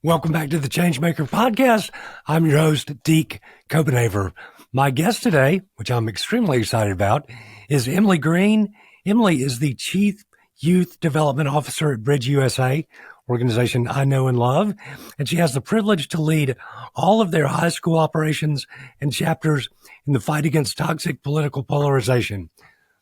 Welcome back to the Changemaker Podcast. I'm your host, Deke Copenhaver. My guest today, which I'm extremely excited about, is Emily Green. Emily is the Chief Youth Development Officer at BridgeUSA, organization I know and love, and she has the privilege to lead all of their high school operations and chapters in the fight against toxic political polarization.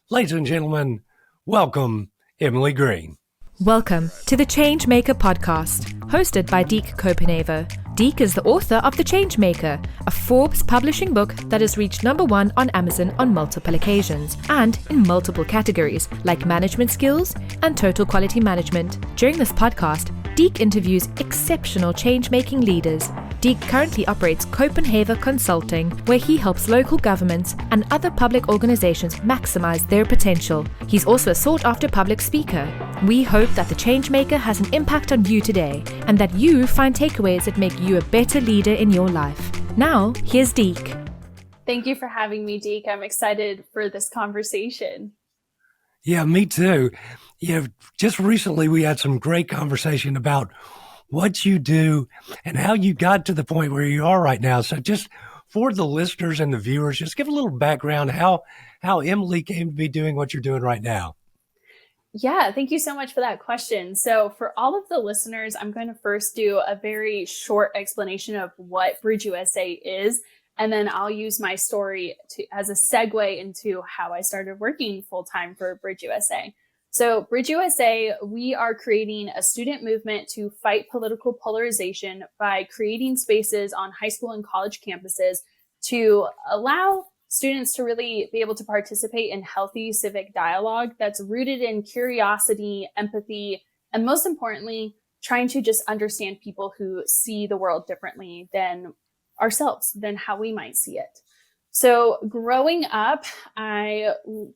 Ladies and gentlemen, welcome, Emily Green. Welcome to the Changemaker Podcast, hosted by Deke Copenhaver. Deke is the author of The Changemaker, a Forbes publishing book that has reached #1 on Amazon on multiple occasions and in multiple categories like management skills and total quality management. During this podcast, Deke interviews exceptional change-making leaders. Deke currently operates Copenhaver Consulting, where he helps local governments and other public organizations maximize their potential. He's also a sought-after public speaker. We hope that the Changemaker has an impact on you today and that you find takeaways that make you a better leader in your life. Now, here's Deke. Thank you for having me, Deke. I'm excited for this conversation. Yeah, me too. Just recently we had some great conversation about what you do and how you got to the point where you are right now. So just for the listeners and the viewers, just give a little background how Emily came to be doing what you're doing right now. Yeah, thank you so much for that question. So for all of the listeners, I'm going to first do a very short explanation of what BridgeUSA is, and then I'll use my story as a segue into how I started working full-time for BridgeUSA. So BridgeUSA, we are creating a student movement to fight political polarization by creating spaces on high school and college campuses to allow students to really be able to participate in healthy civic dialogue that's rooted in curiosity, empathy, and most importantly, trying to just understand people who see the world differently than ourselves, than how we might see it. So growing up, I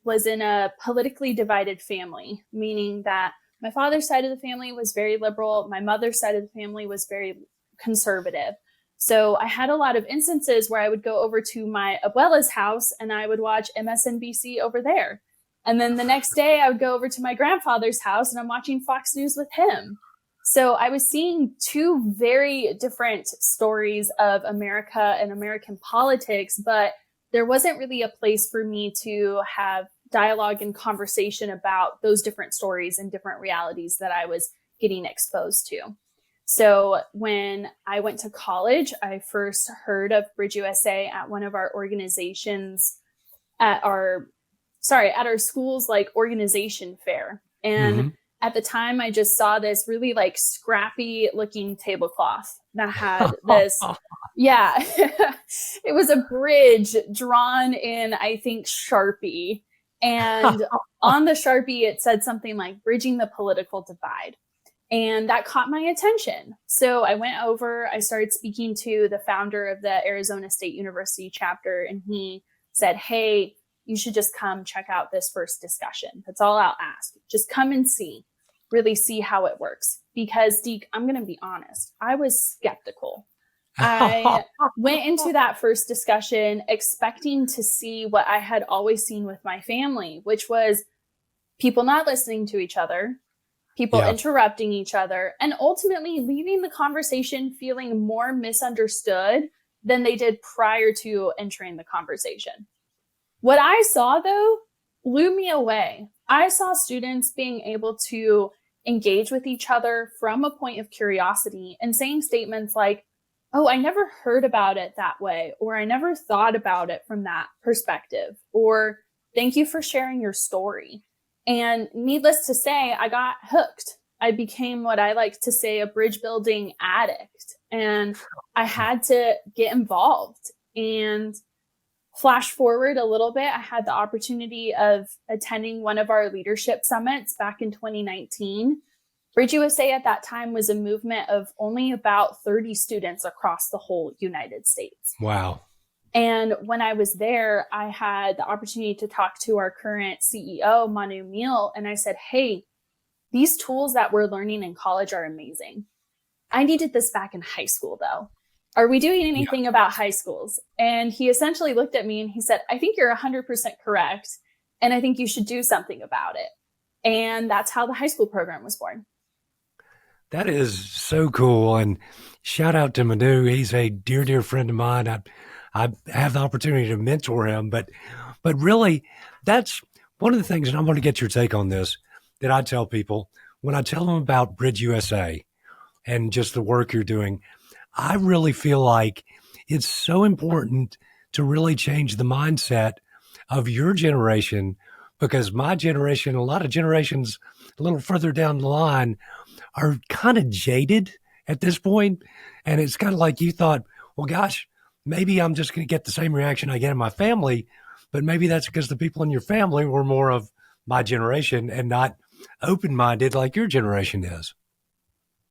was in a politically divided family, meaning that my father's side of the family was very liberal. My mother's side of the family was very conservative. So I had a lot of instances where I would go over to my abuela's house and I would watch MSNBC over there. And then the next day I would go over to my grandfather's house and I'm watching Fox News with him. So I was seeing two very different stories of America and American politics, but there wasn't really a place for me to have dialogue and conversation about those different stories and different realities that I was getting exposed to. So when I went to college, I first heard of BridgeUSA at one of our organizations at our school's organization fair. And at the time, I just saw this really scrappy looking tablecloth that had this, it was a bridge drawn in, I think, Sharpie. And on the Sharpie, it said something like bridging the political divide. And that caught my attention. So I went over, I started speaking to the founder of the Arizona State University chapter, and he said, hey, you should just come check out this first discussion. That's all I'll ask. Just come and really see how it works. Because, Deke, I'm going to be honest, I was skeptical. I went into that first discussion expecting to see what I had always seen with my family, which was people not listening to each other, people interrupting each other, and ultimately leaving the conversation feeling more misunderstood than they did prior to entering the conversation. What I saw, though, blew me away. I saw students being able to engage with each other from a point of curiosity and saying statements like, oh, I never heard about it that way, or I never thought about it from that perspective, or thank you for sharing your story. And needless to say, I got hooked. I became what I like to say a bridge building addict. And I had to get involved. And flash forward a little bit, I had the opportunity of attending one of our leadership summits back in 2019. BridgeUSA at that time was a movement of only about 30 students across the whole United States. Wow. And when I was there, I had the opportunity to talk to our current CEO, Manu Meal, and I said, hey, these tools that we're learning in college are amazing. I needed this back in high school, though. Are we doing anything about high schools? And he essentially looked at me and he said, I think you're 100% correct. And I think you should do something about it. And that's how the high school program was born. That is so cool. And shout out to Manu. He's a dear, dear friend of mine. I have the opportunity to mentor him, but really that's one of the things, and I want to get your take on this, that I tell people when I tell them about BridgeUSA and just the work you're doing. I really feel like it's so important to really change the mindset of your generation, because my generation, a lot of generations a little further down the line, are kind of jaded at this point. And it's kind of like you thought, well, gosh, maybe I'm just going to get the same reaction I get in my family, but maybe that's because the people in your family were more of my generation and not open-minded like your generation is.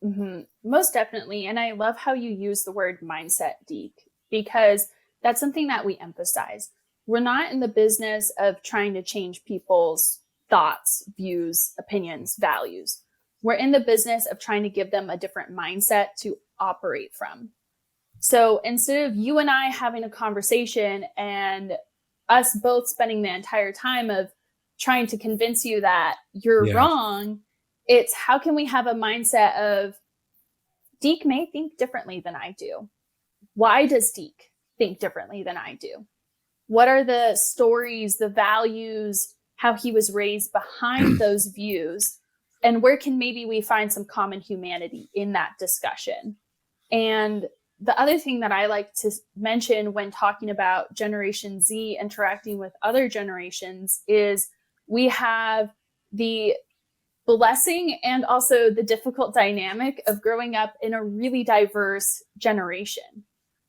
Mm-hmm. Most definitely. And I love how you use the word mindset, Deke, because that's something that we emphasize. We're not in the business of trying to change people's thoughts, views, opinions, values. We're in the business of trying to give them a different mindset to operate from. So instead of you and I having a conversation and us both spending the entire time of trying to convince you that you're wrong, it's how can we have a mindset of Deke may think differently than I do. Why does Deke think differently than I do? What are the stories, the values, how he was raised behind those views? And where can maybe we find some common humanity in that discussion? And the other thing that I like to mention when talking about Generation Z interacting with other generations is we have the blessing and also the difficult dynamic of growing up in a really diverse generation.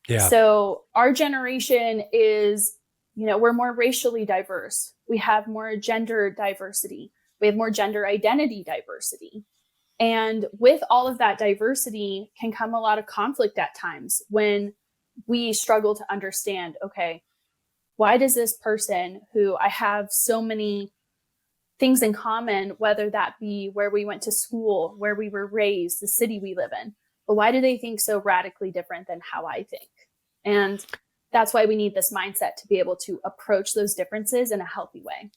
Yeah. So our generation is, we're more racially diverse. We have more gender diversity. We have more gender identity diversity. And with all of that diversity can come a lot of conflict at times when we struggle to understand, okay, why does this person who I have so many things in common, whether that be where we went to school, where we were raised, the city we live in, but why do they think so radically different than how I think? And that's why we need this mindset to be able to approach those differences in a healthy way.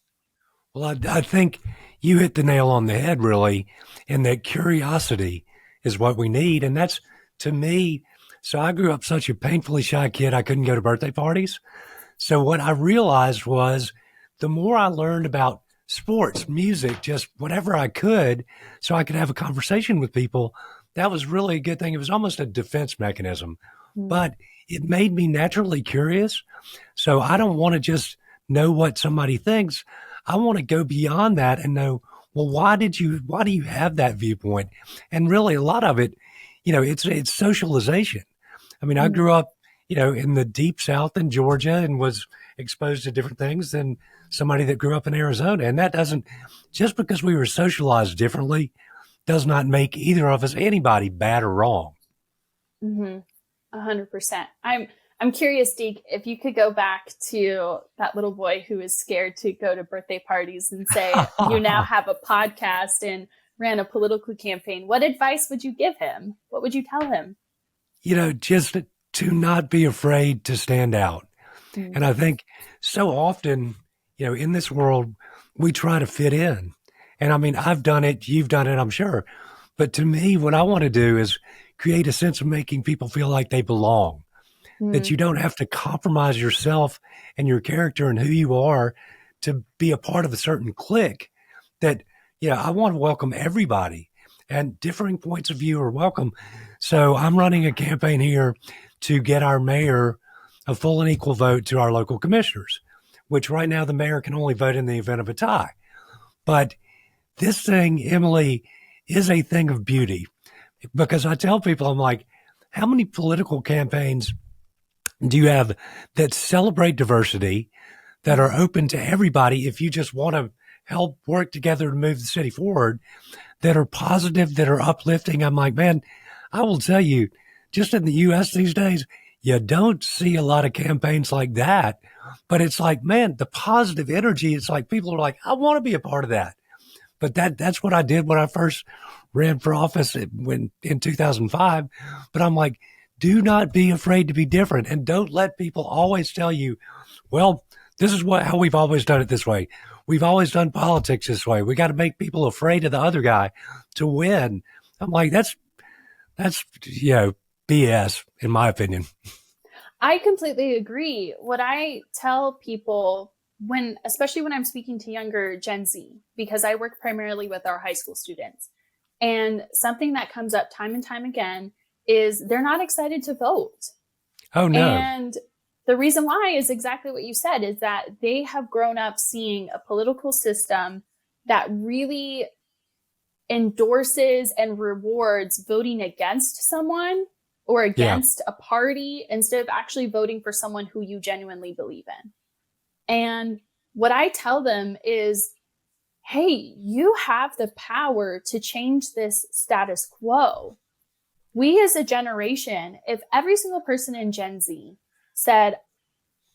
Well, I think you hit the nail on the head, really, and that curiosity is what we need. And that's, to me, so I grew up such a painfully shy kid, I couldn't go to birthday parties. So what I realized was the more I learned about sports, music, just whatever I could, so I could have a conversation with people, that was really a good thing. It was almost a defense mechanism, but it made me naturally curious. So I don't want to just know what somebody thinks. I want to go beyond that and know, well, why do you have that viewpoint? And really a lot of it, it's socialization. I mean, I grew up, in the deep South in Georgia and was exposed to different things than somebody that grew up in Arizona. And that doesn't, just because we were socialized differently, does not make either of us anybody bad or wrong. 100%. I'm curious, Deke, if you could go back to that little boy who was scared to go to birthday parties and say, you now have a podcast and ran a political campaign. What advice would you give him? What would you tell him? Just to not be afraid to stand out. And I think so often, in this world, we try to fit in. And I mean, I've done it, you've done it, I'm sure. But to me, what I want to do is create a sense of making people feel like they belong, that you don't have to compromise yourself and your character and who you are to be a part of a certain clique. That, I want to welcome everybody, and differing points of view are welcome. So I'm running a campaign here to get our mayor a full and equal vote to our local commissioners, which right now the mayor can only vote in the event of a tie. But this thing, Emily, is a thing of beauty, because I tell people, I'm like, how many political campaigns do you have that celebrate diversity, that are open to everybody if you just want to help work together to move the city forward, that are positive, that are uplifting? I'm like, man, I will tell you, just in the U.S. these days, you don't see a lot of campaigns like that. But it's like, man, the positive energy, it's like people are like, I want to be a part of that. But that's what I did when I first ran for office in 2005. But I'm like, do not be afraid to be different, and don't let people always tell you, well, this is how we've always done it this way. We've always done politics this way. We got to make people afraid of the other guy to win. I'm like, that's That's, BS, in my opinion. I completely agree. What I tell people especially when I'm speaking to younger Gen Z, because I work primarily with our high school students, and something that comes up time and time again is they're not excited to vote. Oh, no. And the reason why is exactly what you said, is that they have grown up seeing a political system that really endorses and rewards voting against someone or Yeah. against a party instead of actually voting for someone who you genuinely believe in. And what I tell them is, hey, you have the power to change this status quo. We as a generation, if every single person in Gen Z said,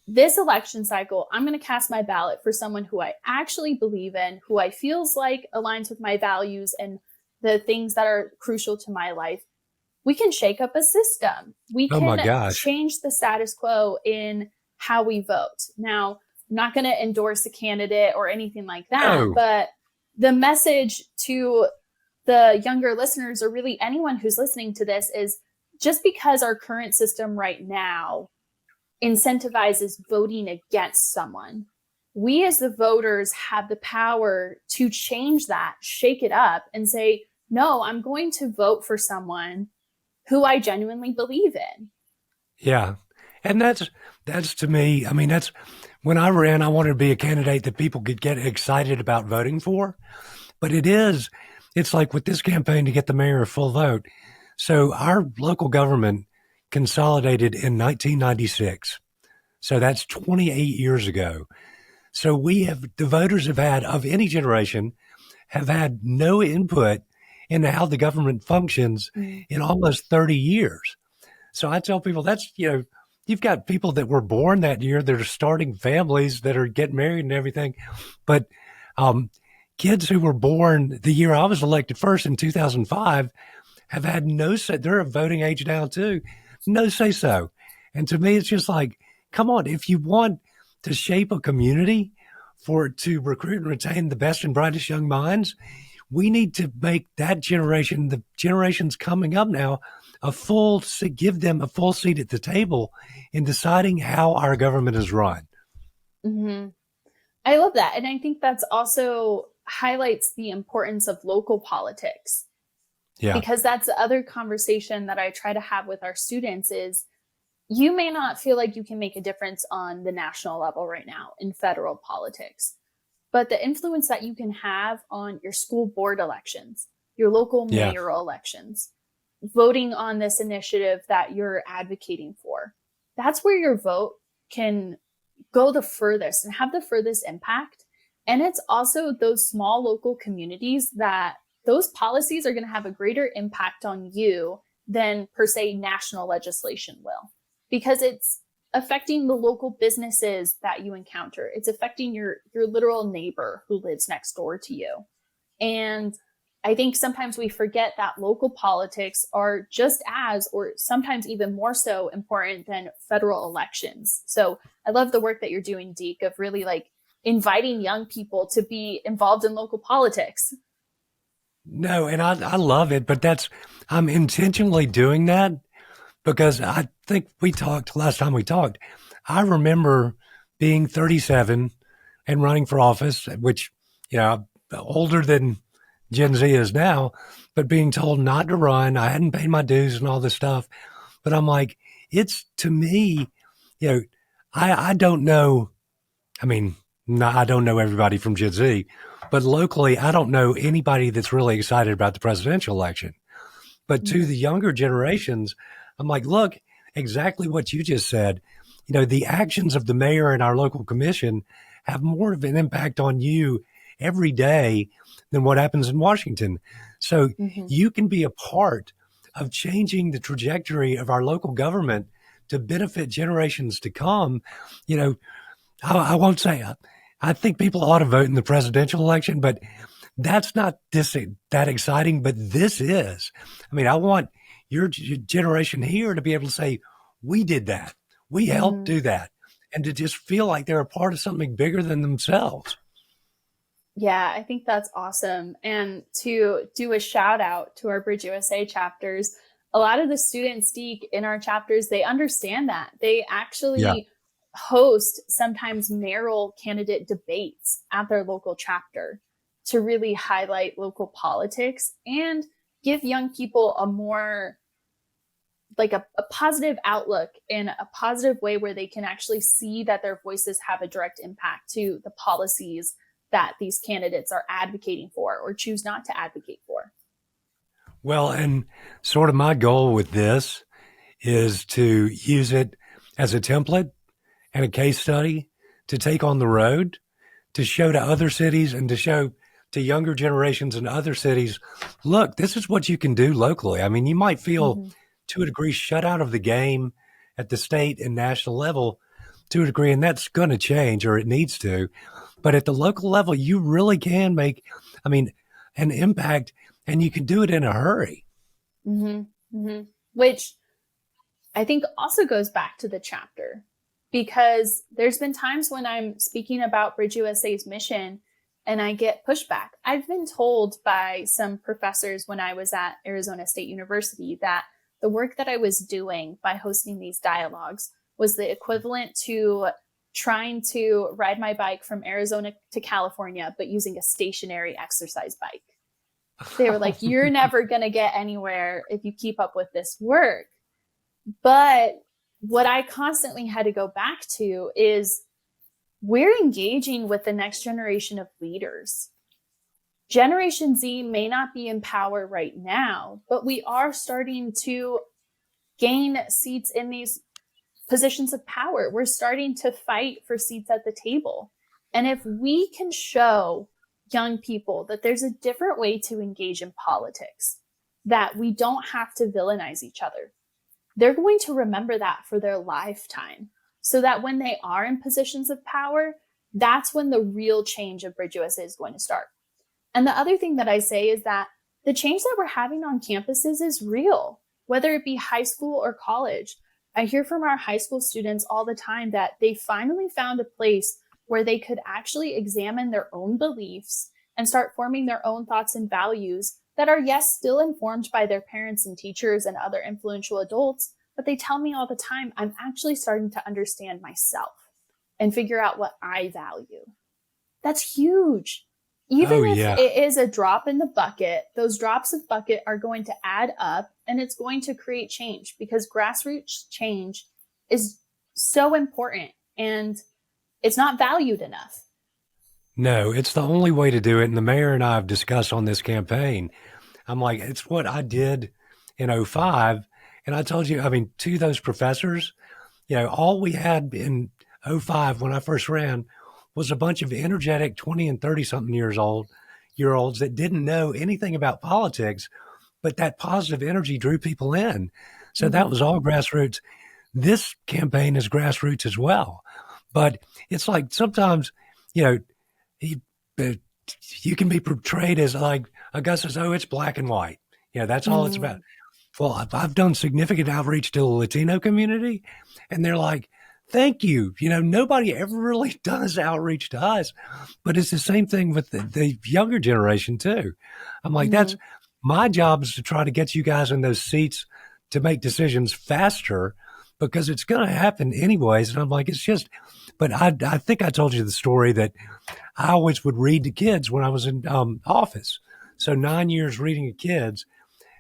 this election cycle, I'm going to cast my ballot for someone who I actually believe in, who I feels like aligns with my values and the things that are crucial to my life, we can shake up a system. We Oh, my can gosh. change the status quo in how we vote. Now, I'm not going to endorse a candidate or anything like that, No. but the message to the younger listeners, or really anyone who's listening to this, is just because our current system right now incentivizes voting against someone, we as the voters have the power to change that, shake it up, and say, no, I'm going to vote for someone who I genuinely believe in. Yeah. And that's to me, I mean, that's when I ran, I wanted to be a candidate that people could get excited about voting for. But it's like with this campaign to get the mayor a full vote. So our local government consolidated in 1996. So that's 28 years ago. So the voters have had, of any generation, have had no input into how the government functions in almost 30 years. So I tell people you've got people that were born that year that are starting families, that are getting married and everything. But kids who were born the year I was elected first in 2005 have had no say. They're of voting age now too. No say so. And to me, it's just like, come on, if you want to shape a community to recruit and retain the best and brightest young minds, we need to make that generation, the generations coming up now, give them a full seat at the table in deciding how our government is run. Mm-hmm. I love that. And I think that's also highlights the importance of local politics. Yeah. Because that's the other conversation that I try to have with our students is, you may not feel like you can make a difference on the national level right now in federal politics, but the influence that you can have on your school board elections, your local mayoral elections, voting on this initiative that you're advocating for, that's where your vote can go the furthest and have the furthest impact. And it's also those small local communities that those policies are going to have a greater impact on you than per se national legislation will, because it's affecting the local businesses that you encounter. It's affecting your literal neighbor who lives next door to you. And I think sometimes we forget that local politics are just as, or sometimes even more so, important than federal elections. So I love the work that you're doing, Deke, of really like inviting young people to be involved in local politics. No, and I love it, but I'm intentionally doing that because I think last time we talked, I remember being 37 and running for office, which, older than Gen Z is now, but being told not to run. I hadn't paid my dues and all this stuff. But I'm like, it's to me, I don't know. I mean, I don't know everybody from Gen Z, but locally, I don't know anybody that's really excited about the presidential election. But to the younger generations, I'm like, look, exactly what you just said. The actions of the mayor and our local commission have more of an impact on you every day than what happens in Washington. So you can be a part of changing the trajectory of our local government to benefit generations to come. I won't say I think people ought to vote in the presidential election, but that's not that exciting. But this is. I mean, I want your generation here to be able to say, we did that. We helped do that. And to just feel like they're a part of something bigger than themselves. Yeah, I think that's awesome. And to do a shout out to our BridgeUSA chapters, a lot of the students, Deke, in our chapters, they understand that. They Yeah. actually host sometimes mayoral candidate debates at their local chapter to really highlight local politics and give young people a more like a positive outlook in a positive way where they can actually see that their voices have a direct impact to the policies that these candidates are advocating for or choose not to advocate for. Well, and sort of my goal with this is to use it as a template and a case study to take on the road, to show to other cities and to show to younger generations in other cities, look, this is what you can do locally. I mean, you might feel to a degree shut out of the game at the state and national level to a degree, and that's going to change or it needs to. But at the local level, you really can make, I mean, an impact, and you can do it in a hurry. Which I think also goes back to the chapter, because there's been times when I'm speaking about BridgeUSA's mission and I get pushback. I've been told by some professors when I was at Arizona State University that the work that I was doing by hosting these dialogues was the equivalent to trying to ride my bike from Arizona to California, but using a stationary exercise bike. They were like, you're never going to get anywhere if you keep up with this work. But what I constantly had to go back to is we're engaging with the next generation of leaders. Generation Z may not be in power right now, but we are starting to gain seats in these positions of power. We're starting to fight for seats at the table. And if we can show young people that there's a different way to engage in politics, that we don't have to villainize each other, they're going to remember that for their lifetime, so that when they are in positions of power, that's when the real change of BridgeUSA is going to start. And the other thing that I say is that the change that we're having on campuses is real, whether it be high school or college. I hear from our high school students all the time that they finally found a place where they could actually examine their own beliefs and start forming their own thoughts and values that are, yes, still informed by their parents and teachers and other influential adults, but they tell me all the time, I'm actually starting to understand myself and figure out what I value. That's huge. Even if it is a drop in the bucket, those drops of bucket are going to add up, and it's going to create change, because grassroots change is so important and it's not valued enough. No, it's the only way to do it. And the mayor and I have discussed on this campaign. I'm like, it's what I did in 05. And I told you, I mean, to those professors, you know, all we had in 05 when I first ran was a bunch of energetic 20 and 30 something year olds that didn't know anything about politics, but that positive energy drew people in. So that was all grassroots. This campaign is grassroots as well. But it's like sometimes, you know, you can be portrayed as like Augustus, oh, it's black and white. Yeah, that's all it's about. Well, I've done significant outreach to the Latino community, and they're like, thank you. You know, nobody ever really does outreach to us, but it's the same thing with the younger generation too. I'm like, that's my job, is to try to get you guys in those seats to make decisions faster, because it's going to happen anyways. And I'm like, it's just, but I think I told you the story that I always would read to kids when I was in office. So 9 years reading to kids,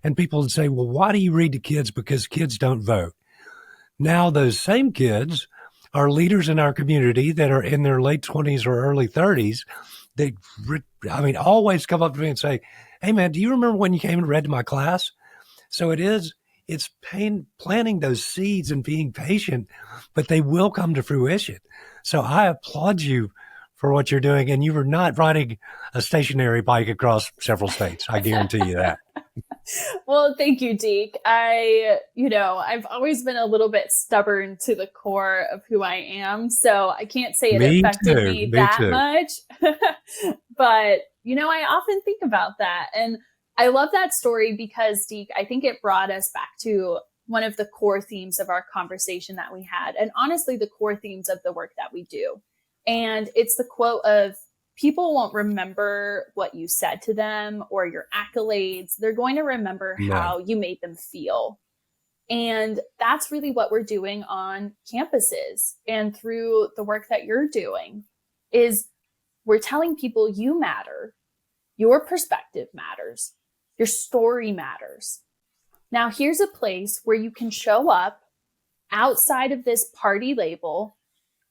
and people would say, well, why do you read to kids? Because kids don't vote. Now those same kids are leaders in our community that are in their late 20s or early 30s. They, I mean, always come up to me and say, hey man, do you remember when you came and read to my class? So it's planting those seeds and being patient, but they will come to fruition. So I applaud you for what you're doing. And you were not riding a stationary bike across several states. I guarantee you that. Well, thank you, Deke. I've always been a little bit stubborn to the core of who I am. So I can't say it affected me that much. But, I often think about that. And I love that story because, Deke, I think it brought us back to one of the core themes of our conversation that we had. And honestly, the core themes of the work that we do. And it's the quote of, people won't remember what you said to them or your accolades. They're going to remember how you made them feel. And that's really what we're doing on campuses and through the work that you're doing is we're telling people you matter, your perspective matters, your story matters. Now, here's a place where you can show up outside of this party label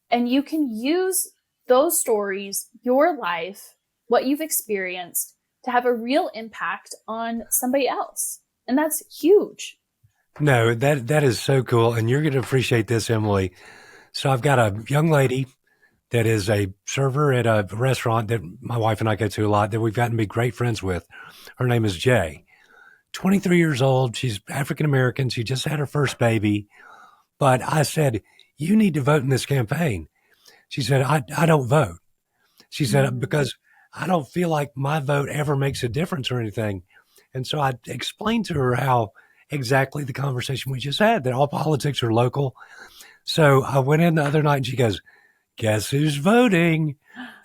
and you can use those stories, your life, what you've experienced to have a real impact on somebody else. And that's huge. No, that is so cool. And you're going to appreciate this, Emily. So I've got a young lady that is a server at a restaurant that my wife and I go to a lot that we've gotten to be great friends with. Her name is Jay, 23 years old. She's African-American. She just had her first baby. But I said, you need to vote in this campaign. She said, I don't vote. She said, because I don't feel like my vote ever makes a difference or anything. And so I explained to her how exactly the conversation we just had, that all politics are local. So I went in the other night and she goes, guess who's voting?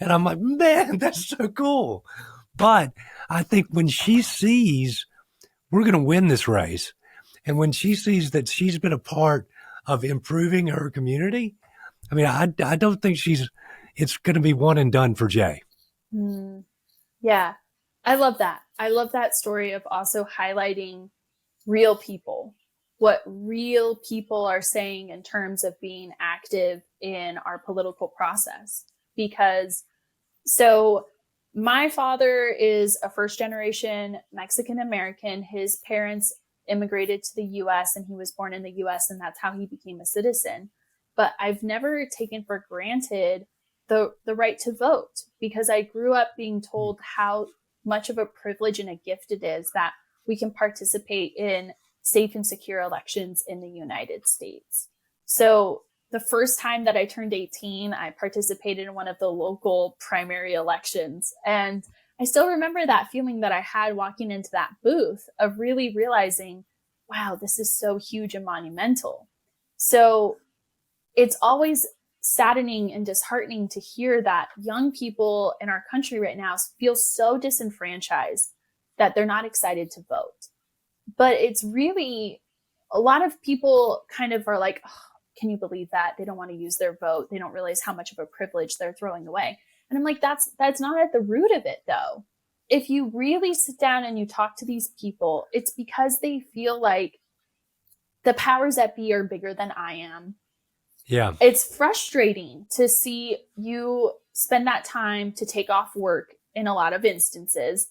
And I'm like, man, that's so cool. But I think when she sees we're going to win this race, and when she sees that she's been a part of improving her community, I mean, I don't think it's going to be one and done for Jay. Yeah, I love that. I love that story of also highlighting real people, what real people are saying in terms of being active in our political process. Because so my father is a first generation Mexican American. His parents immigrated to the US and he was born in the US, and that's how he became a citizen. But I've never taken for granted the right to vote, because I grew up being told how much of a privilege and a gift it is that we can participate in safe and secure elections in the United States. So the first time that I turned 18, I participated in one of the local primary elections. And I still remember that feeling that I had walking into that booth of really realizing, wow, this is so huge and monumental. So it's always saddening and disheartening to hear that young people in our country right now feel so disenfranchised that they're not excited to vote. But it's really, a lot of people kind of are like, oh, can you believe that? They don't want to use their vote. They don't realize how much of a privilege they're throwing away. And I'm like, that's not at the root of it, though. If you really sit down and you talk to these people, it's because they feel like the powers that be are bigger than I am. Yeah. It's frustrating to see you spend that time to take off work in a lot of instances,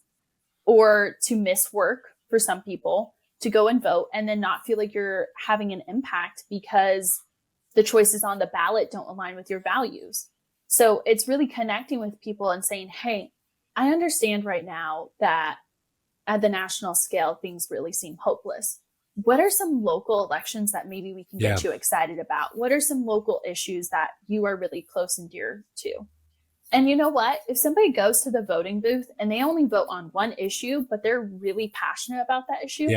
or to miss work for some people, to go and vote and then not feel like you're having an impact because the choices on the ballot don't align with your values. So it's really connecting with people and saying, hey, I understand right now that at the national scale, things really seem hopeless. What are some local elections that maybe we can get you excited about? What are some local issues that you are really close and dear to? And you know what? If somebody goes to the voting booth and they only vote on one issue, but they're really passionate about that issue,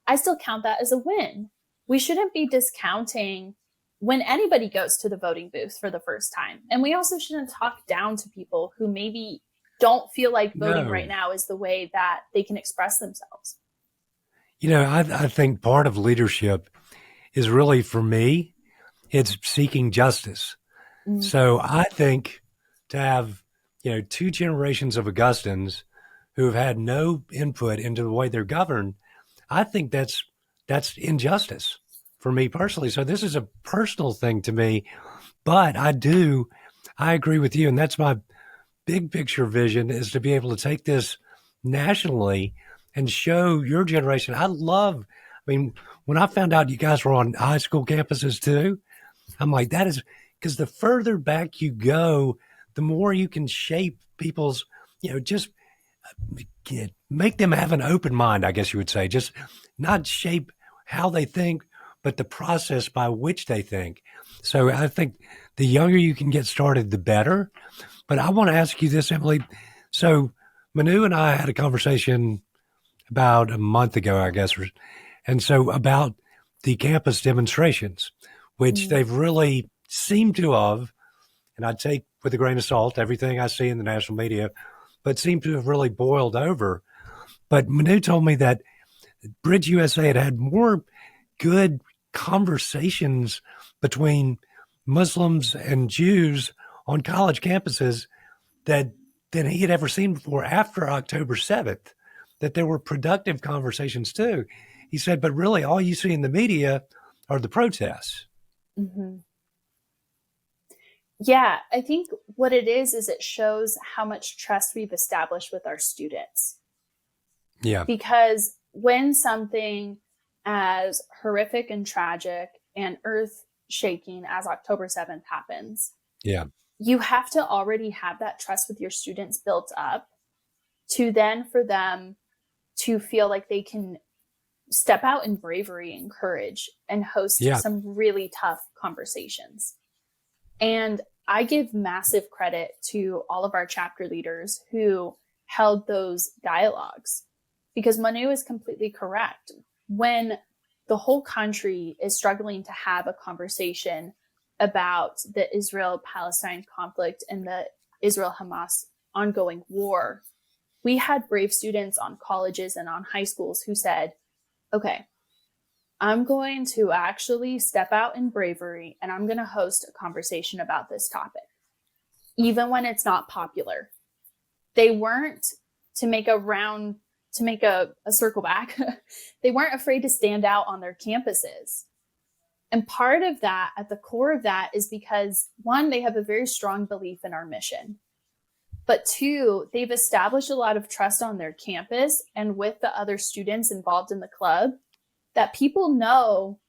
I still count that as a win. We shouldn't be discounting when anybody goes to the voting booth for the first time. And we also shouldn't talk down to people who maybe don't feel like voting right now is the way that they can express themselves. You know, I think part of leadership is really, for me, it's seeking justice. So I think to have, two generations of Augustans who have had no input into the way they're governed, I think that's injustice for me personally. So this is a personal thing to me, but I agree with you. And that's my big picture vision, is to be able to take this nationally and show your generation. When I found out you guys were on high school campuses too, I'm like, that is, because the further back you go, the more you can shape people's, just make them have an open mind, I guess you would say, just not shape how they think, but the process by which they think. So I think the younger you can get started, the better. But I want to ask you this, Emily. So Manu and I had a conversation about a month ago, I guess. And so about the campus demonstrations, which they've really seemed to have, and I take with a grain of salt everything I see in the national media, but seem to have really boiled over. But Manu told me that BridgeUSA had more good conversations between Muslims and Jews on college campuses that than he had ever seen before after October 7th, that there were productive conversations too. He said, but really all you see in the media are the protests. Mm-hmm. Yeah, I think what it is it shows how much trust we've established with our students. Yeah. Because when something as horrific and tragic and earth shaking as October 7th happens, yeah, you have to already have that trust with your students built up to then for them to feel like they can step out in bravery and courage and host some really tough conversations. And I give massive credit to all of our chapter leaders who held those dialogues, because Manu is completely correct. When the whole country is struggling to have a conversation about the Israel-Palestine conflict and the Israel-Hamas ongoing war, we had brave students on colleges and on high schools who said, okay, I'm going to actually step out in bravery and I'm going to host a conversation about this topic, even when it's not popular. They weren't, to make a circle back, they weren't afraid to stand out on their campuses. And part of that, at the core of that, is because, one, they have a very strong belief in our mission. But two, they've established a lot of trust on their campus and with the other students involved in the club, that people know,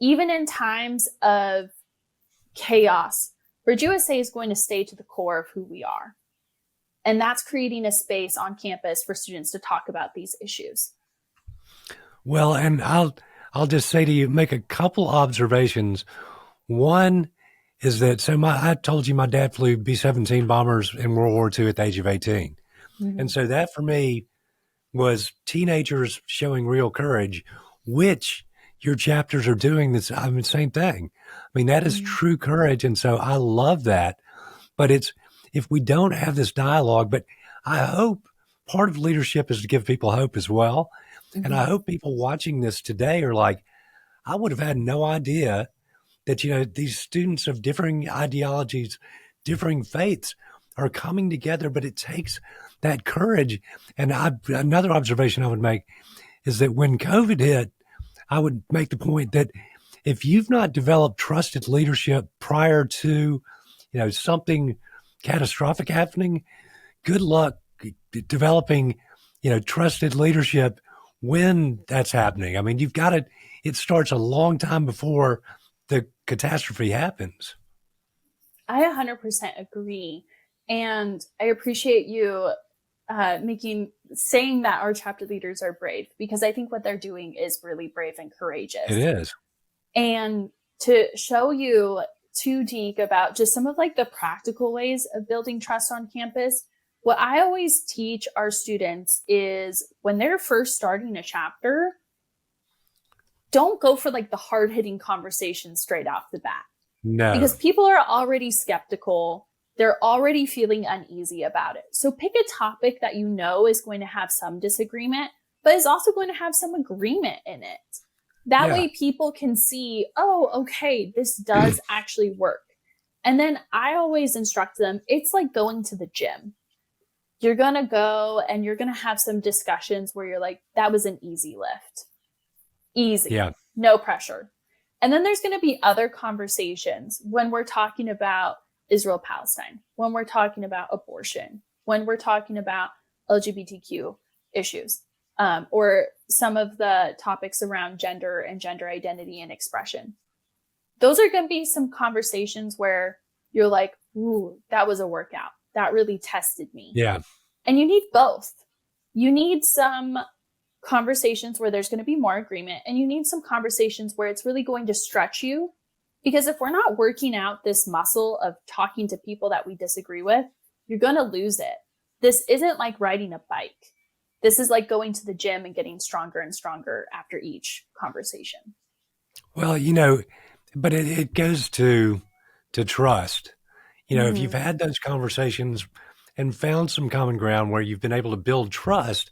even in times of chaos, BridgeUSA is going to stay to the core of who we are. And that's creating a space on campus for students to talk about these issues. Well, and I'll just say to you, make a couple observations. One is that, I told you my dad flew B-17 bombers in World War II at the age of 18. Mm-hmm. And so that for me was teenagers showing real courage, which your chapters are doing this. I mean, same thing. I mean, that is true courage. And so I love that. But if we don't have this dialogue, but I hope part of leadership is to give people hope as well. Mm-hmm. And I hope people watching this today are like, I would have had no idea that, these students of differing ideologies, differing faiths are coming together, but it takes that courage. And another observation I would make is that when COVID hit, I would make the point that if you've not developed trusted leadership prior to, something catastrophic happening, good luck developing, trusted leadership when that's happening. I mean, it starts a long time before the catastrophe happens. I 100% agree. And I appreciate you saying that our chapter leaders are brave, because I think what they're doing is really brave and courageous. It is. And to show you too, Deke, about just some of the practical ways of building trust on campus, what I always teach our students is when they're first starting a chapter, don't go for the hard-hitting conversation straight off the bat. No. Because people are already skeptical. They're already feeling uneasy about it. So pick a topic that is going to have some disagreement, but is also going to have some agreement in it. That way people can see, oh, okay, this does actually work. And then I always instruct them, it's like going to the gym. You're going to go and you're going to have some discussions where you're like, that was an easy lift. Easy. Yeah. No pressure. And then there's going to be other conversations when we're talking about Israel-Palestine, when we're talking about abortion, when we're talking about LGBTQ issues, or some of the topics around gender and gender identity and expression. Those are going to be some conversations where you're like, ooh, that was a workout. That really tested me. Yeah. And you need both. You need some conversations where there's going to be more agreement, and you need some conversations where it's really going to stretch you. Because if we're not working out this muscle of talking to people that we disagree with, you're going to lose it. This isn't like riding a bike. This is like going to the gym and getting stronger and stronger after each conversation. Well, but it goes to trust. If you've had those conversations and found some common ground where you've been able to build trust,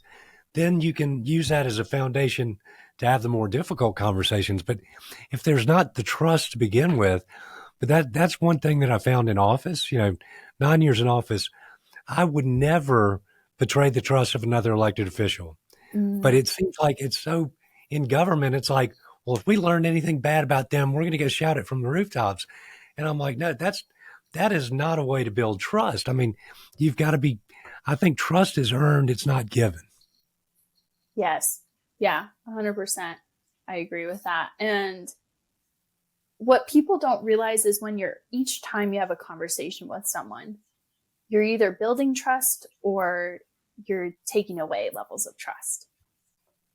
then you can use that as a foundation to have the more difficult conversations. But if there's not the trust to begin with, but that's one thing that I found in office, 9 years in office, I would never betray the trust of another elected official. But it seems like it's so in government, it's like, well, if we learn anything bad about them, we're going to go shout it from the rooftops. And I'm like, no, that is not a way to build trust. I mean, you've got to be, I think trust is earned. It's not given. Yes. Yeah. 100%. I agree with that. And what people don't realize is each time you have a conversation with someone, you're either building trust or you're taking away levels of trust.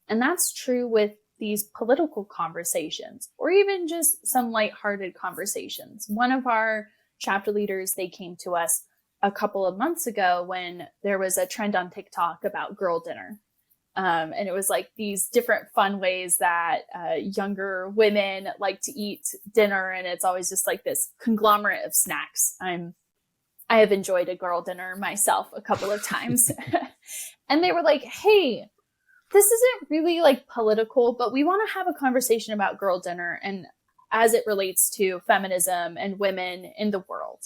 And that's true with these political conversations or even just some lighthearted conversations. One of our chapter leaders, they came to us a couple of months ago when there was a trend on TikTok about girl dinner. And it was like these different fun ways that younger women like to eat dinner. And it's always just like this conglomerate of snacks. I have enjoyed a girl dinner myself a couple of times. And they were like, hey, this isn't really like political, but we want to have a conversation about girl dinner and as it relates to feminism and women in the world.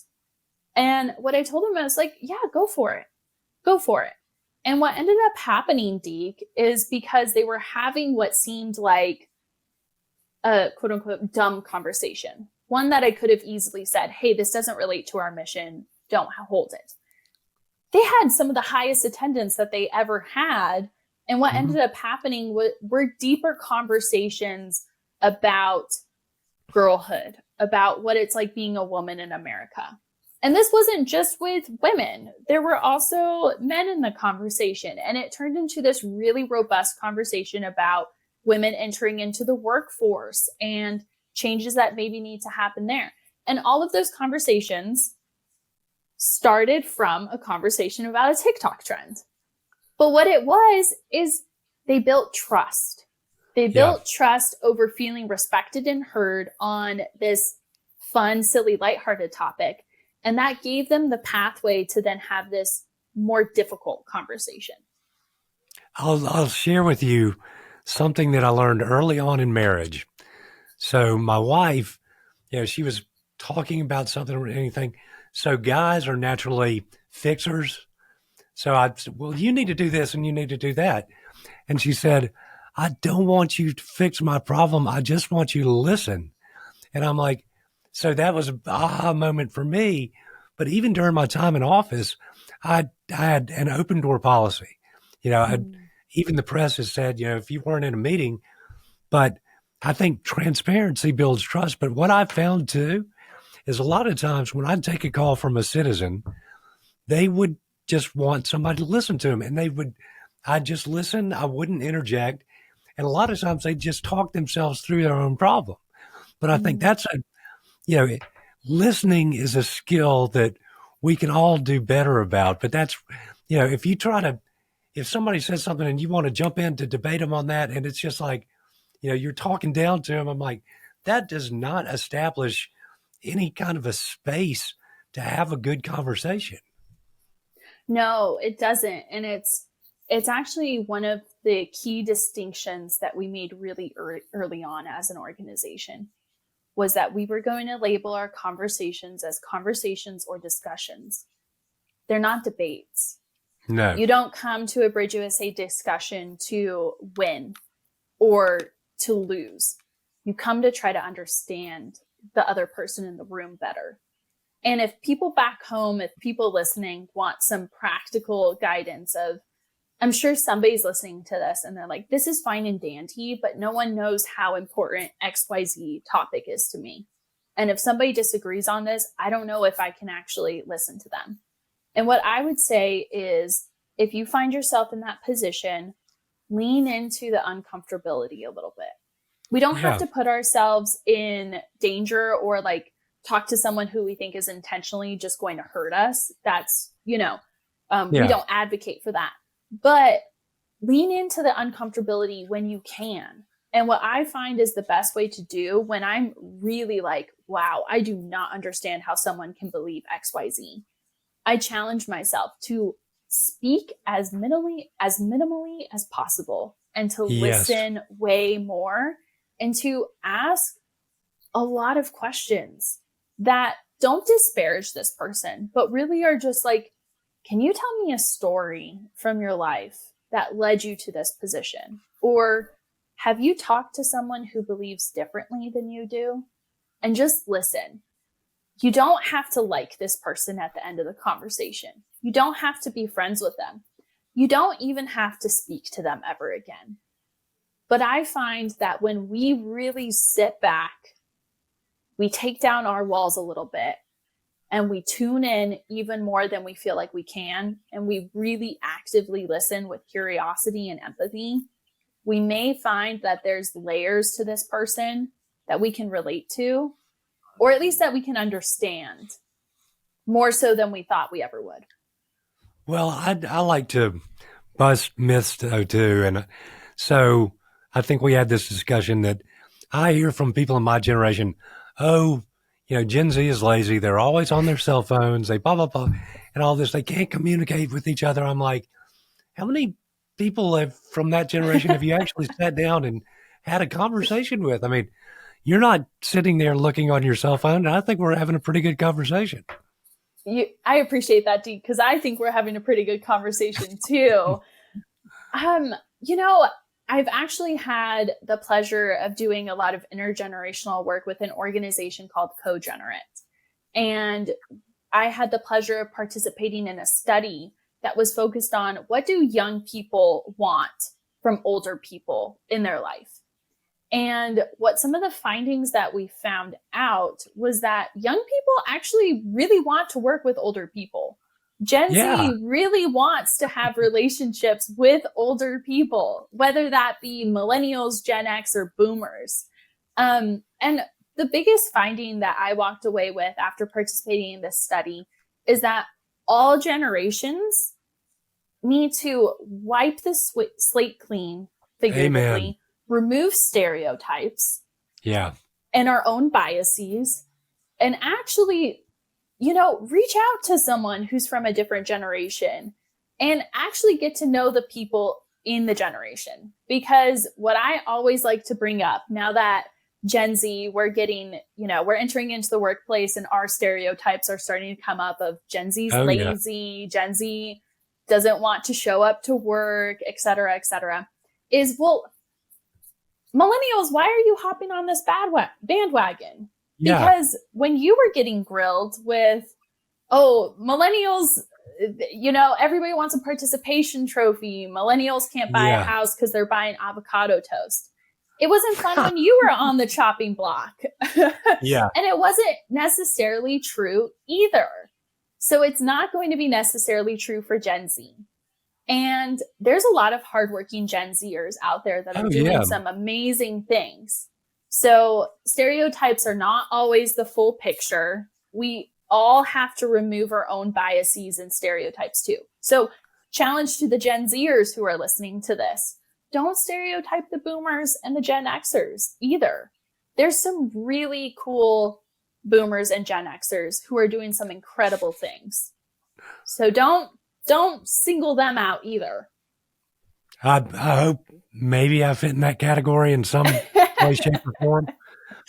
And what I told them, I was like, yeah, go for it. Go for it. And what ended up happening, Deke, is because they were having what seemed like a quote unquote dumb conversation. One that I could have easily said, hey, this doesn't relate to our mission. Don't hold it. They had some of the highest attendance that they ever had. And what ended up happening were deeper conversations about girlhood, about what it's like being a woman in America. And this wasn't just with women. There were also men in the conversation. And it turned into this really robust conversation about women entering into the workforce and changes that maybe need to happen there. And all of those conversations started from a conversation about a TikTok trend. But what it was is they built trust. They built trust over feeling respected and heard on this fun, silly, lighthearted topic. And that gave them the pathway to then have this more difficult conversation. I'll share with you something that I learned early on in marriage. So my wife, she was talking about something or anything. So guys are naturally fixers. So I said, well, you need to do this and you need to do that. And she said, I don't want you to fix my problem. I just want you to listen. And I'm like, so that was an aha moment for me. But even during my time in office, I had an open door policy. Even the press has said, if you weren't in a meeting, but I think transparency builds trust. But what I've found too is a lot of times when I'd take a call from a citizen, they would just want somebody to listen to them. And I'd just listen. I wouldn't interject. And a lot of times they just talk themselves through their own problem. But I think that's listening is a skill that we can all do better about. But that's, if somebody says something and you want to jump in to debate them on that, and it's just like, you're talking down to them. I'm like, that does not establish any kind of a space to have a good conversation. No, it doesn't. And it's actually one of the key distinctions that we made really early on as an organization was that we were going to label our conversations as conversations or discussions. They're not debates. No. You don't come to a BridgeUSA discussion to win or to lose. You come to try to understand the other person in the room better. And if people back home, if people listening want some practical guidance I'm sure somebody's listening to this and they're like, this is fine and dandy, but no one knows how important XYZ topic is to me. And if somebody disagrees on this, I don't know if I can actually listen to them. And what I would say is if you find yourself in that position, lean into the uncomfortability a little bit. We don't have to put ourselves in danger or talk to someone who we think is intentionally just going to hurt us. That's, we don't advocate for that. But lean into the uncomfortability when you can. And what I find is the best way to do when I'm really like, wow, I do not understand how someone can believe XYZ. I challenge myself to speak as minimally as possible and to Yes. listen way more and to ask a lot of questions that don't disparage this person, but really are just like, can you tell me a story from your life that led you to this position? Or have you talked to someone who believes differently than you do? And just listen. You don't have to like this person at the end of the conversation. You don't have to be friends with them. You don't even have to speak to them ever again. But I find that when we really sit back, we take down our walls a little bit and we tune in even more than we feel like we can, and we really actively listen with curiosity and empathy, we may find that there's layers to this person that we can relate to, or at least that we can understand more so than we thought we ever would. Well, I like to bust myths though too, and so I think we had this discussion that I hear from people in my generation. Oh, Gen Z is lazy. They're always on their cell phones. They blah, blah, blah, and all this. They can't communicate with each other. I'm like, how many people from that generation have you actually sat down and had a conversation with? I mean, you're not sitting there looking on your cell phone. And I think we're having a pretty good conversation. I appreciate that, Deke, because I think we're having a pretty good conversation too. I've actually had the pleasure of doing a lot of intergenerational work with an organization called Cogenerate. And I had the pleasure of participating in a study that was focused on what do young people want from older people in their life. And what some of the findings that we found out was that young people actually really want to work with older people. Gen Z really wants to have relationships with older people, whether that be millennials, Gen X, or boomers. And the biggest finding that I walked away with after participating in this study is that all generations need to wipe the slate clean, figuratively, Amen. remove stereotypes and our own biases, and actually reach out to someone who's from a different generation and actually get to know the people in the generation. Because what I always like to bring up now that Gen Z, we're entering into the workplace and our stereotypes are starting to come up of Gen Z's lazy, Gen Z doesn't want to show up to work, et cetera, is, well, millennials, why are you hopping on this bandwagon? Because when you were getting grilled with, millennials, everybody wants a participation trophy. Millennials can't buy a house because they're buying avocado toast. It wasn't fun when you were on the chopping block. And it wasn't necessarily true either. So it's not going to be necessarily true for Gen Z. And there's a lot of hardworking Gen Zers out there that are doing some amazing things. So stereotypes are not always the full picture. We all have to remove our own biases and stereotypes too. So challenge to the Gen Zers who are listening to this. Don't stereotype the boomers and the Gen Xers either. There's some really cool boomers and Gen Xers who are doing some incredible things. So don't single them out either. I hope maybe I fit in that category in some way, shape, or form.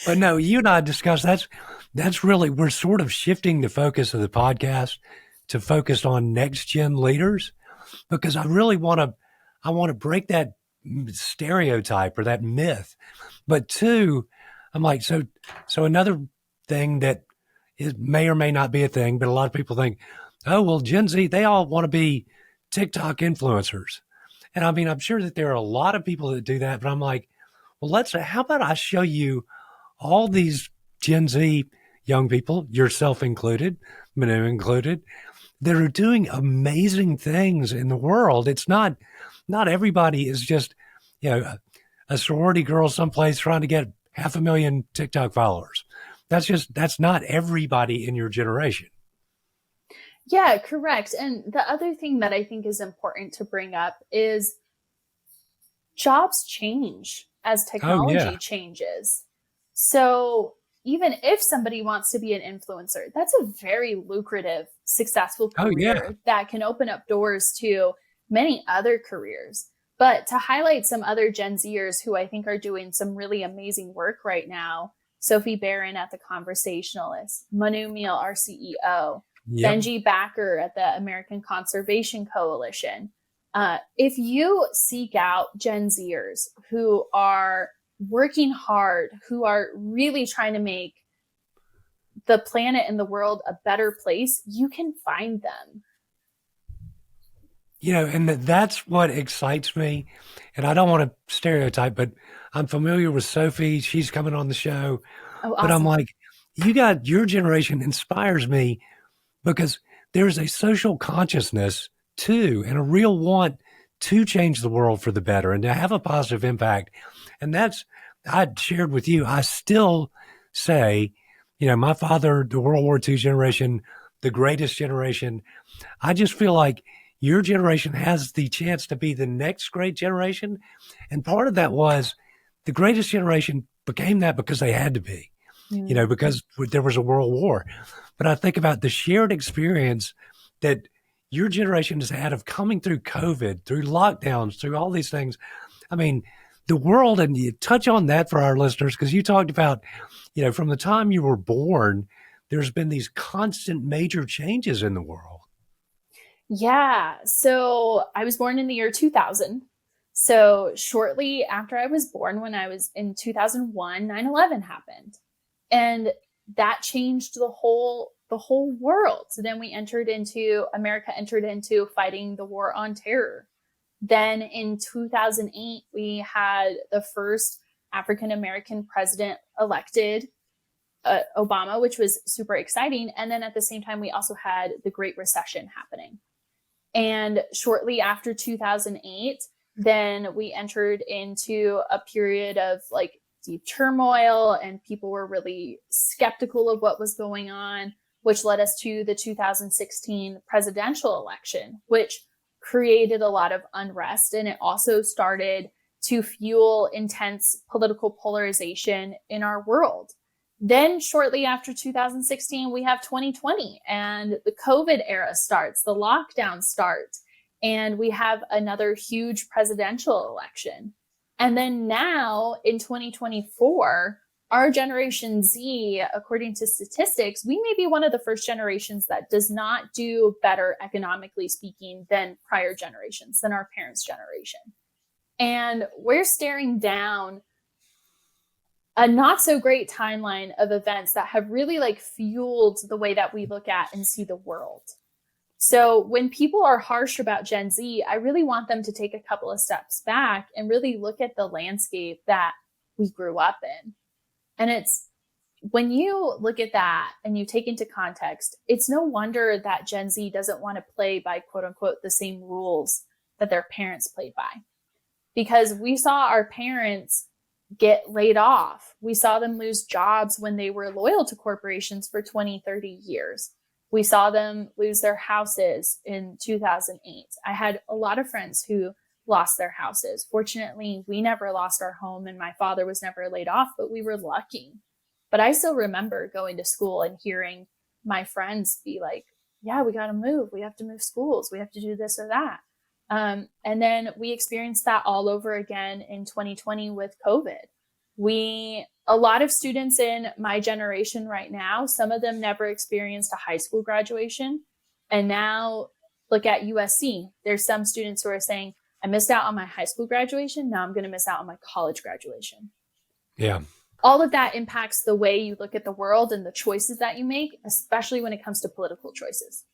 But no, you and I discussed that's really, we're sort of shifting the focus of the podcast to focus on next gen leaders, because I really want to break that stereotype or that myth. But two, I'm like, so another thing that may or may not be a thing, but a lot of people think, oh, well, Gen Z, they all want to be TikTok influencers. And I mean, I'm sure that there are a lot of people that do that, but I'm like, well, how about I show you all these Gen Z young people, yourself included, Manu included, that are doing amazing things in the world. It's not everybody is just, a sorority girl someplace trying to get 500,000 TikTok followers. That's not everybody in your generation. Yeah, correct. And the other thing that I think is important to bring up is jobs change as technology changes. So even if somebody wants to be an influencer, that's a very lucrative, successful career that can open up doors to many other careers. But to highlight some other Gen Zers who I think are doing some really amazing work right now, Sophie Barron at The Conversationalist, Manu Meal, our CEO, Yep. Benji Backer at the American Conservation Coalition. If you seek out Gen Zers who are working hard, who are really trying to make the planet and the world a better place, you can find them. And that's what excites me. And I don't want to stereotype, but I'm familiar with Sophie. She's coming on the show. Oh, But I'm awesome. like, your generation inspires me because there's a social consciousness too, and a real want to change the world for the better and to have a positive impact. And I'd shared with you, I still say, my father, the World War II generation, the greatest generation, I just feel like your generation has the chance to be the next great generation. And part of that was the greatest generation became that because they had to be, because there was a world war. But I think about the shared experience that your generation has had of coming through COVID, through lockdowns, through all these things. I mean, the world, and you touch on that for our listeners, because you talked about, from the time you were born, there's been these constant major changes in the world. Yeah. So I was born in the year 2000. So shortly after I was born, when I was in 2001, 9/11 happened. And that changed the whole world. So then America entered into fighting the war on terror. Then in 2008, we had the first African American president elected, Obama, which was super exciting. And then at the same time, we also had the Great Recession happening. And shortly after 2008, then we entered into a period of like deep turmoil, and people were really skeptical of what was going on, which led us to the 2016 presidential election, which created a lot of unrest. And it also started to fuel intense political polarization in our world. Then shortly after 2016, we have 2020 and the COVID era starts, the lockdown starts, and we have another huge presidential election. And then now in 2024, our Generation Z, according to statistics, we may be one of the first generations that does not do better economically speaking than prior generations, than our parents' generation. And we're staring down a not so great timeline of events that have really like fueled the way that we look at and see the world. So when people are harsh about Gen Z, I really want them to take a couple of steps back and really look at the landscape that we grew up in. And it's when you look at that and you take into context, it's no wonder that Gen Z doesn't want to play by quote unquote the same rules that their parents played by. Because we saw our parents get laid off. We saw them lose jobs when they were loyal to corporations for 20, 30 years. We saw them lose their houses in 2008. I had a lot of friends who lost their houses. Fortunately, we never lost our home and my father was never laid off, but we were lucky. But I still remember going to school and hearing my friends be like, yeah, we got to move. We have to move schools. We have to do this or that. And then we experienced that all over again in 2020 with COVID. A lot of students in my generation right now, some of them never experienced a high school graduation. And now look at USC. There's some students who are saying, I missed out on my high school graduation. Now I'm going to miss out on my college graduation. Yeah. All of that impacts the way you look at the world and the choices that you make, especially when it comes to political choices.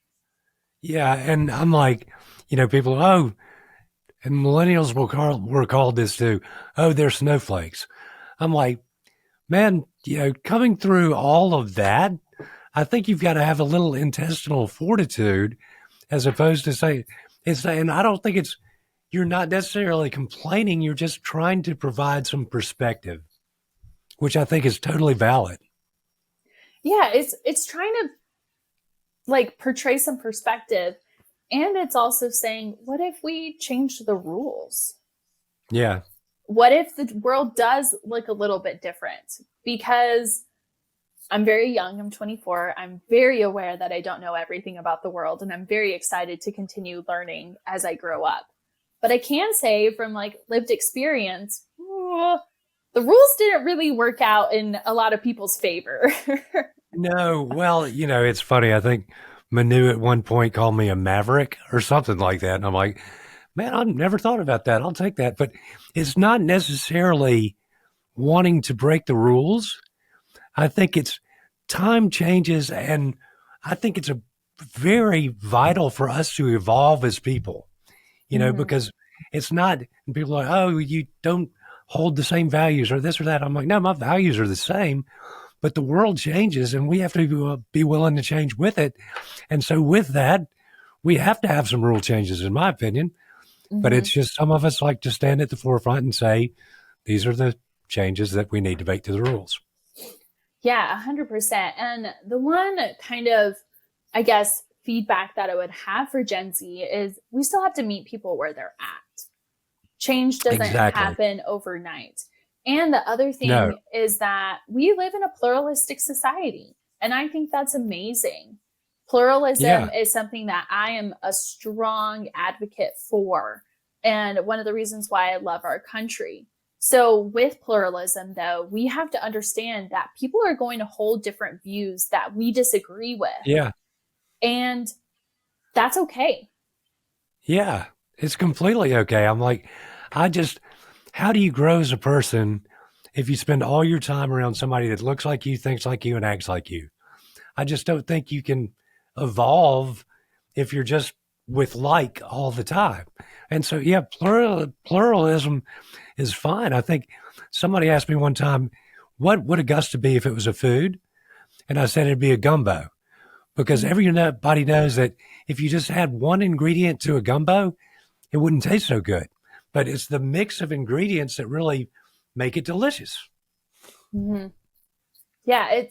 Yeah. And I'm like, people, and millennials were called this too. Oh, they're snowflakes. I'm like, man, coming through all of that, I think you've got to have a little intestinal fortitude as opposed to say and I don't think you're not necessarily complaining. You're just trying to provide some perspective, which I think is totally valid. Yeah. It's trying to like portray some perspective. And it's also saying, what if we change the rules? Yeah. What if the world does look a little bit different? Because I'm very young, I'm 24. I'm very aware that I don't know everything about the world, and I'm very excited to continue learning as I grow up. But I can say from like lived experience, the rules didn't really work out in a lot of people's favor. No, well, it's funny. I think Manu at one point called me a maverick or something like that. And I'm like, man, I've never thought about that. I'll take that. But it's not necessarily wanting to break the rules. I think it's time changes. And I think it's a very vital for us to evolve as people, because it's not, and people are like, oh, you don't hold the same values or this or that. I'm like, no, my values are the same. But the world changes and we have to be willing to change with it. And so with that, we have to have some rule changes, in my opinion. But it's just some of us like to stand at the forefront and say, these are the changes that we need to make to the rules. Yeah, 100%. And the one kind of, I guess, feedback that I would have for Gen Z is we still have to meet people where they're at. Change doesn't happen overnight. And the other thing is that we live in a pluralistic society. And I think that's amazing. Pluralism is something that I am a strong advocate for. And one of the reasons why I love our country. So with pluralism, though, we have to understand that people are going to hold different views that we disagree with. Yeah. And that's okay. Yeah, it's completely okay. I'm like, how do you grow as a person if you spend all your time around somebody that looks like you, thinks like you, and acts like you? I just don't think you can evolve if you're just with like all the time. And so, yeah, pluralism is fine. I think somebody asked me one time, what would Augusta be if it was a food? And I said it'd be a gumbo, because everybody knows that if you just had one ingredient to a gumbo, it wouldn't taste so good. But it's the mix of ingredients that really make it delicious. Mm-hmm. Yeah,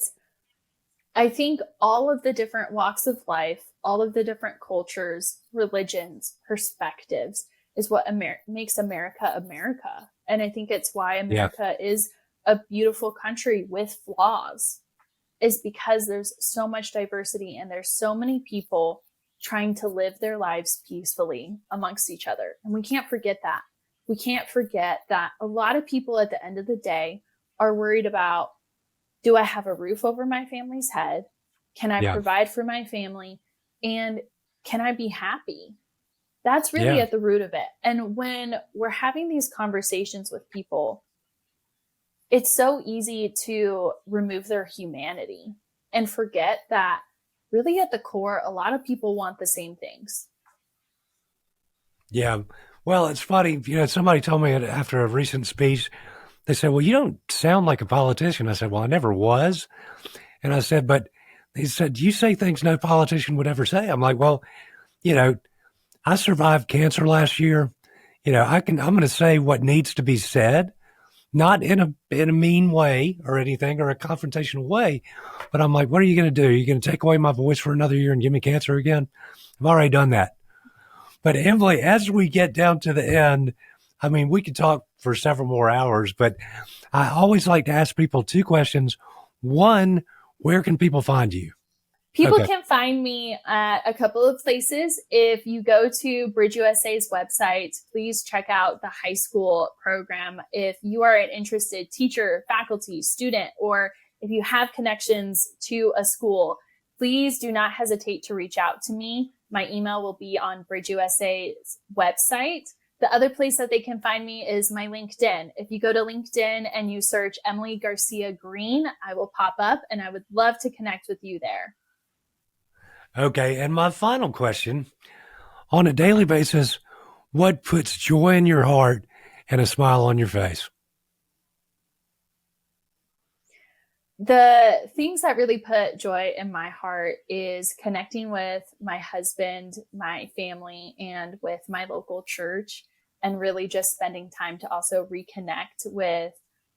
I think all of the different walks of life, all of the different cultures, religions, perspectives is what makes America America. And I think it's why America is a beautiful country with flaws, is because there's so much diversity and there's so many people trying to live their lives peacefully amongst each other. And we can't forget that. We can't forget that a lot of people at the end of the day are worried about, do I have a roof over my family's head? Can I provide for my family? And can I be happy? That's really at the root of it. And when we're having these conversations with people, it's so easy to remove their humanity and forget that really at the core, a lot of people want the same things. Yeah. Well, it's funny. Somebody told me after a recent speech, they said, well, you don't sound like a politician. I said, well, I never was. And I said, but they said, you say things no politician would ever say. I'm like, well, I survived cancer last year. I'm going to say what needs to be said, not in a mean way or anything or a confrontational way. But I'm like, what are you going to do? Are you going to take away my voice for another year and give me cancer again? I've already done that. But Emily, as we get down to the end, I mean, we could talk for several more hours, but I always like to ask people two questions. One, where can people find you? People can find me at a couple of places. If you go to BridgeUSA's website, please check out the high school program. If you are an interested teacher, faculty, student, or if you have connections to a school, please do not hesitate to reach out to me. My email will be on BridgeUSA's website. The other place that they can find me is my LinkedIn. If you go to LinkedIn and you search Emily Garcia Green, I will pop up and I would love to connect with you there. Okay. And my final question, on a daily basis, what puts joy in your heart and a smile on your face? The things that really put joy in my heart is connecting with my husband, my family, and with my local church, and really just spending time to also reconnect with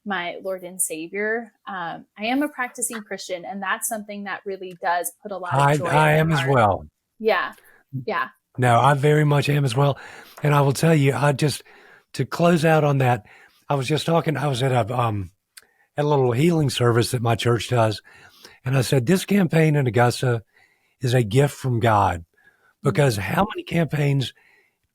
my Lord and Savior. I am a practicing Christian, and that's something that really does put a lot of joy in my I am heart. as well. Yeah. Yeah. No, I very much am as well. And I will tell you, to close out on that, I was at a little healing service that my church does. And I said, this campaign in Augusta is a gift from God, because how many campaigns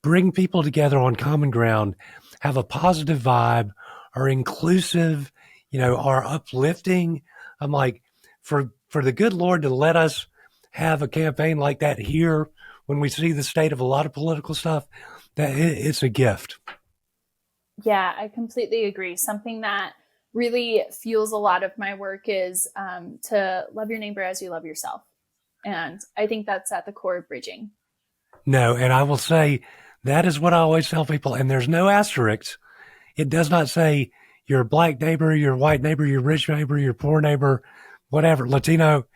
bring people together on common ground, have a positive vibe, are inclusive, are uplifting. I'm like, for the good Lord to let us have a campaign like that here when we see the state of a lot of political stuff, that it's a gift. Yeah, I completely agree. Something that really fuels a lot of my work is to love your neighbor as you love yourself. And I think that's at the core of bridging. No, and I will say that is what I always tell people, and there's no asterisks. It does not say your black neighbor, your white neighbor, your rich neighbor, your poor neighbor, whatever, Latino.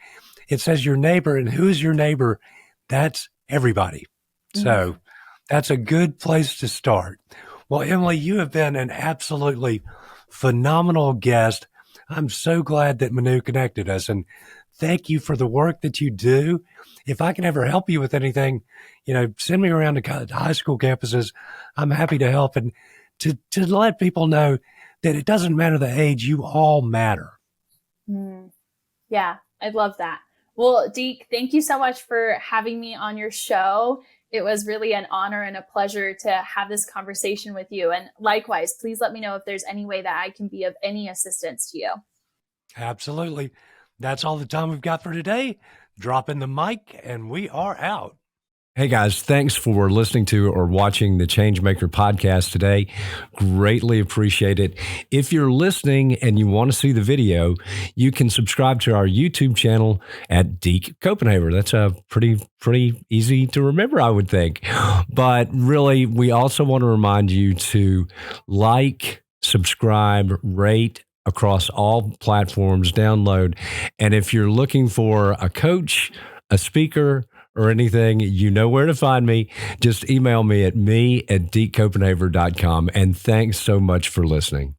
It says your neighbor, and who's your neighbor? That's everybody. Mm-hmm. So that's a good place to start. Well, Emily, you have been an absolutely phenomenal guest. I'm so glad that Manu connected us, and thank you for the work that you do. If I can ever help you with anything, send me around to high school campuses. I'm happy to help and to let people know that it doesn't matter the age, you all matter. Yeah, I love that. Well, Deke, thank you so much for having me on your show. It was really an honor and a pleasure to have this conversation with you. And likewise, please let me know if there's any way that I can be of any assistance to you. Absolutely. That's all the time we've got for today. Drop in the mic and we are out. Hey guys, thanks for listening to or watching the Changemaker podcast today. Greatly appreciate it. If you're listening and you want to see the video, you can subscribe to our YouTube channel at Deke Copenhaver. That's a pretty easy to remember, I would think. But really, we also want to remind you to like, subscribe, rate across all platforms, download. And if you're looking for a coach, a speaker, or anything, you know where to find me. Just email me at dekecopenhaver.com. And thanks so much for listening.